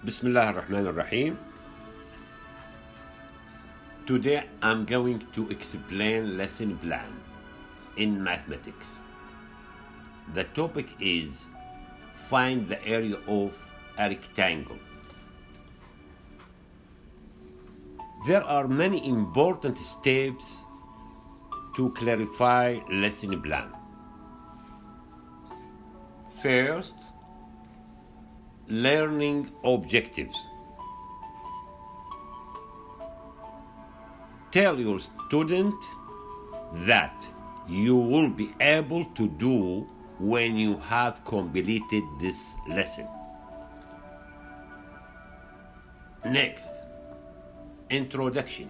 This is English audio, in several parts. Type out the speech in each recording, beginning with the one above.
Bismillah ar-Rahman ar-Rahim. Today I'm going to explain lesson plan in mathematics. The topic is find the area of a rectangle. There are many important steps to clarify lesson plan. First, learning objectives. Tell your student that you will be able to do when you have completed this lesson. Next, introduction.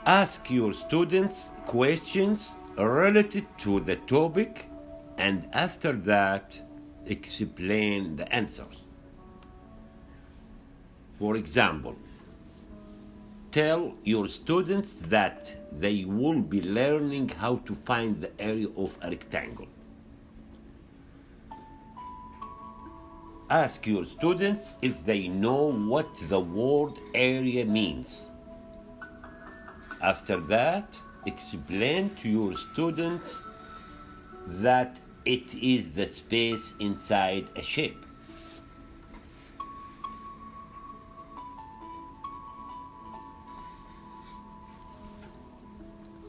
Ask your students questions related to the topic, and after that, explain the answers. For example, tell your students that they will be learning how to find the area of a rectangle. Ask your students if they know what the word area means. After that, explain to your students that it is the space inside a shape.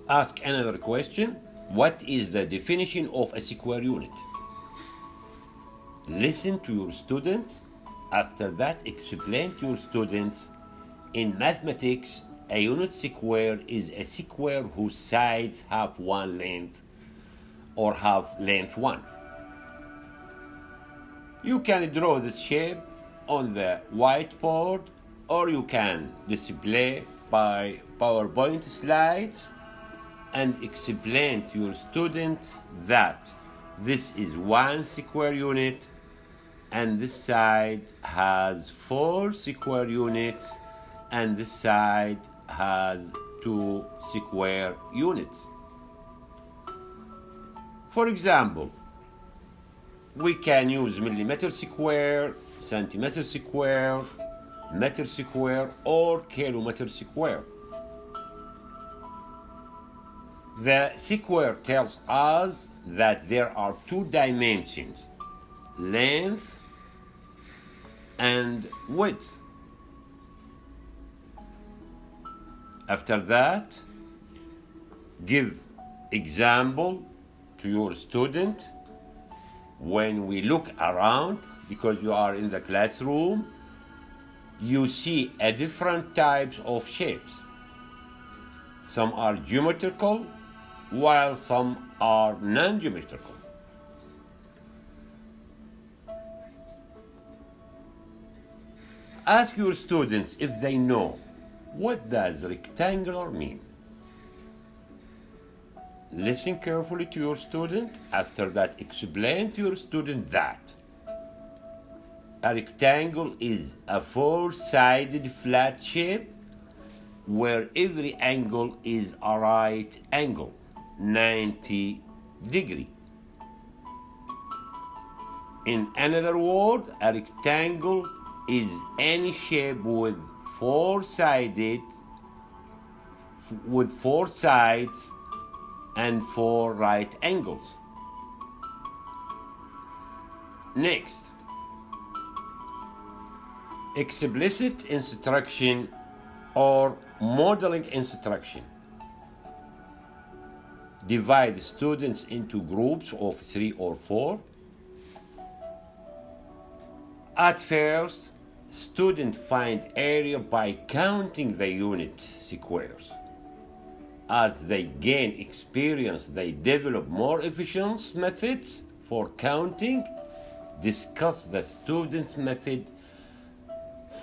Ask another question. What is the definition of a square unit? Listen to your students. After that, explain to your students. In mathematics, a unit square is a square whose sides have one length or have length 1. You can draw this shape on the whiteboard, or you can display by PowerPoint slides and explain to your student that this is one square unit and this side has 4 square units and this side has 2 square units. For example, we can use millimeter square, centimeter square, meter square, or kilometer square. The square tells us that there are 2 dimensions, length and width. After that, give example to your student. When we look around, because you are in the classroom, you see a different types of shapes. Some are geometrical, while some are non-geometrical. Ask your students if they know what does rectangular mean. Listen carefully to your student. After that, explain to your student that a rectangle is a 4-sided flat shape where every angle is a right angle, 90 degrees. In another word, a rectangle is any shape with 4 sides and 4 right angles. Next, explicit instruction or modeling instruction. Divide students into groups of 3 or 4. At first, students find area by counting the unit squares. As they gain experience, they develop more efficient methods for counting. Discuss the student's method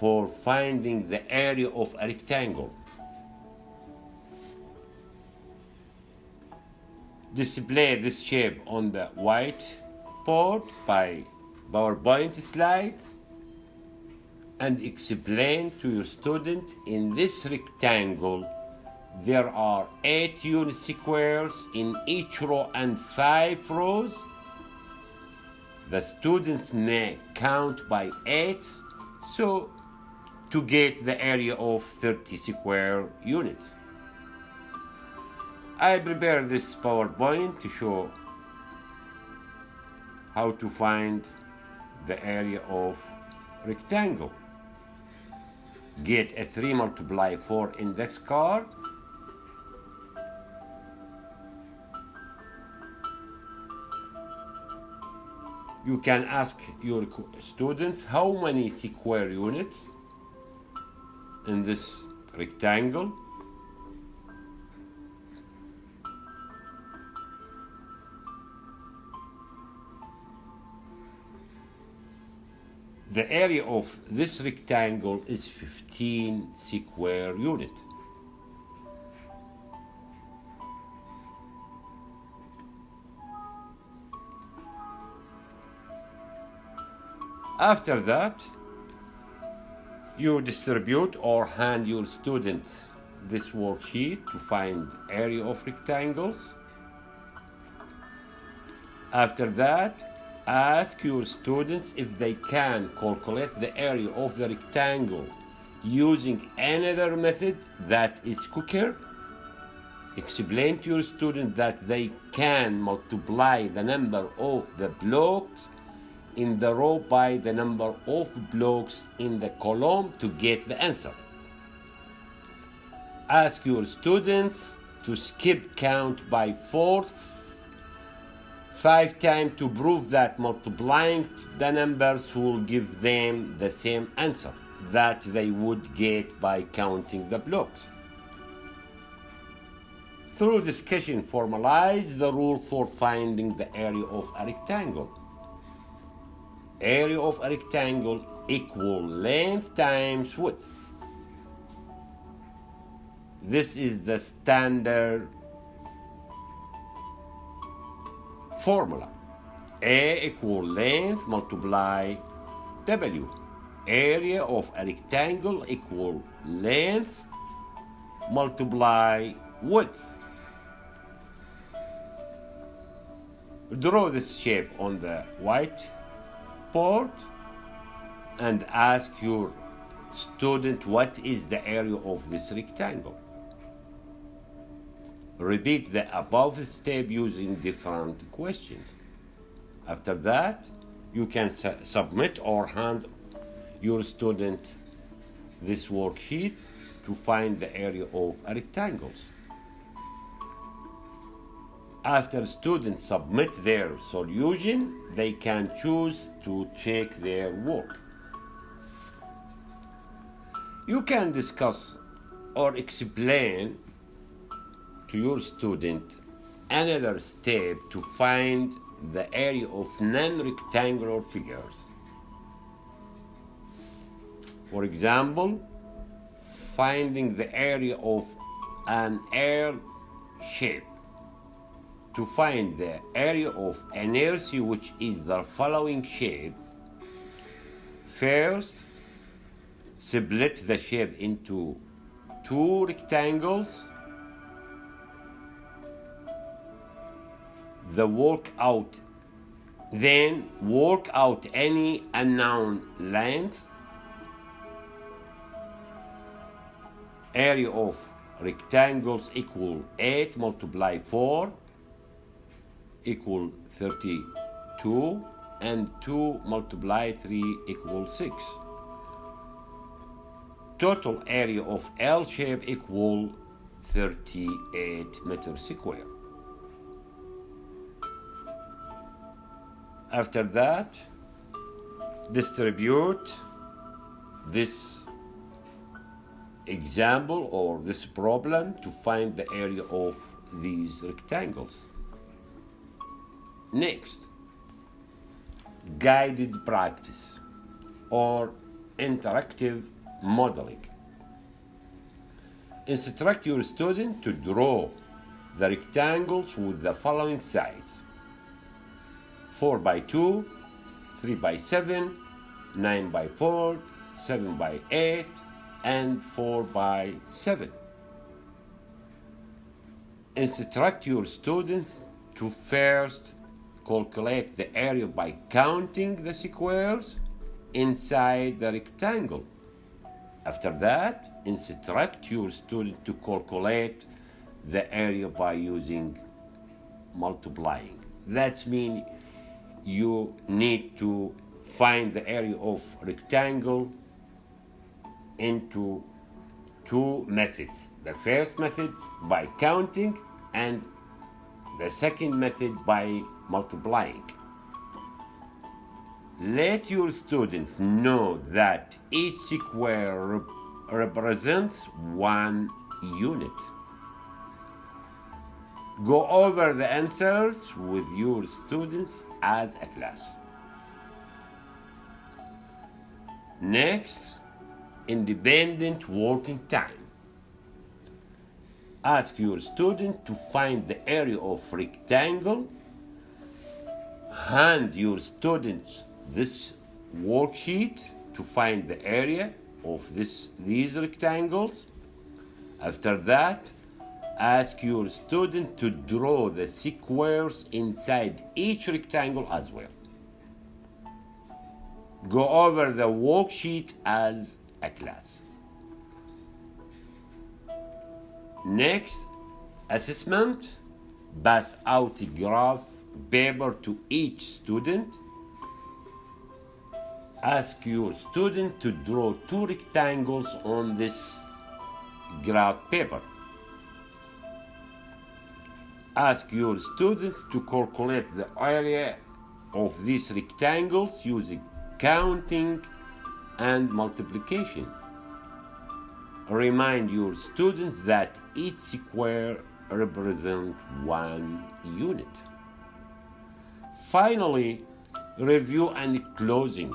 for finding the area of a rectangle. Display this shape on the whiteboard by PowerPoint slides and explain to your student in this rectangle there are 8 unit squares in each row and 5 rows. the students may count by eights, so to get the area of 30 square units. I prepare this PowerPoint to show how to find the area of rectangle. Get a 3 multiply 4 index card. You can ask your students how many square units in this rectangle. The area of this rectangle is 15 square units. After that, you distribute or hand your students this worksheet to find area of rectangles. After that, ask your students if they can calculate the area of the rectangle using another method that is quicker. Explain to your students that they can multiply the number of the blocks in the row by the number of blocks in the column to get the answer. Ask your students to skip count by 4 5 times to prove that multiplying the numbers will give them the same answer that they would get by counting the blocks. Through discussion, formalize the rule for finding the area of a rectangle. Area of a rectangle equal length times width. This is the standard formula. A equal length multiply W. Area of a rectangle equal length multiply width. Draw this shape on the whiteboard and ask your student what is the area of this rectangle. Repeat the above step using different questions. After that, you can submit or hand your student this worksheet to find the area of rectangles. After students submit their solution, they can choose to check their work. You can discuss or explain to your student another step to find the area of non-rectangular figures. For example, finding the area of an L shape. To find the area of an LC, which is the following shape, first split the shape into 2 rectangles. Then work out any unknown length. Area of rectangles equal 8 multiply 4 equal 32 and 2 multiply 3 equals 6. Total area of L shape equal 38 meters square. After that, distribute this example or this problem to find the area of these rectangles. Next, guided practice or interactive modeling. Instruct your student to draw the rectangles with the following size: 4 by 2, 3 by 7, 9 by 4, 7 by 8, and 4 by 7. Instruct your students to first calculate the area by counting the squares inside the rectangle. After that, instruct your student to calculate the area by using multiplying. That means you need to find the area of rectangle into two methods. The first method by counting and the second method by multiplying. Let your students know that each square represents one unit. Go over the answers with your students as a class. Next, independent working time. Ask your student to find the area of rectangle. Hand your students this worksheet to find the area of these rectangles. After that, ask your student to draw the squares inside each rectangle as well. Go over the worksheet as a class. Next, assessment. Pass out a graph paper to each student. Ask your student to draw two rectangles on this graph paper. Ask your students to calculate the area of these rectangles using counting and multiplication. Remind your students that each square represents one unit. Finally, review and closing.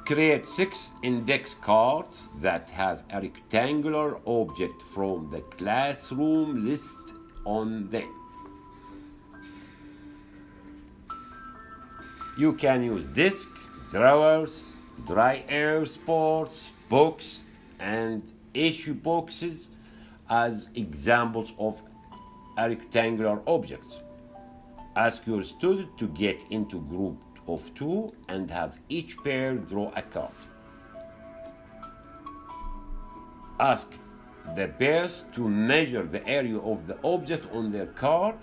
Create 6 index cards that have a rectangular object from the classroom list on them. You can use disc, drawers, dry erase boards, books, and issue boxes as examples of a rectangular object. Ask your student to get into group of 2 and have each pair draw a card. Ask the pairs to measure the area of the object on their card.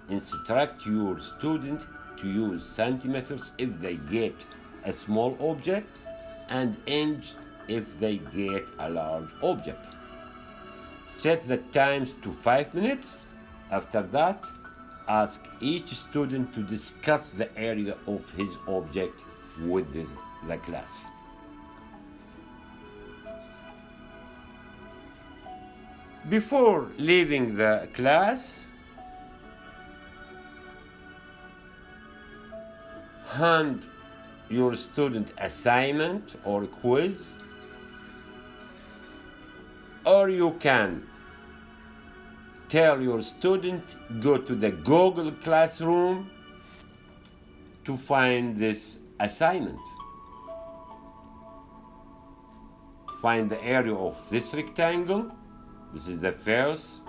Instruct your student to use centimeters if they get a small object and inch if they get a large object. Set the times to 5 minutes. After that, ask each student to discuss the area of his object with the class. Before leaving the class, hand your student assignment or quiz, or you can tell your student go to the Google Classroom to find this assignment. Find the area of this rectangle. This is the first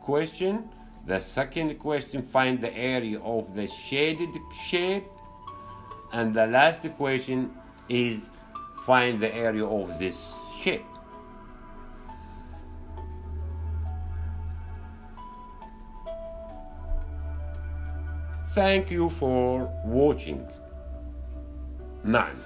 question. The second question, find the area of the shaded shape. And the last question is find the area of this shape. Thank you for watching. Maan.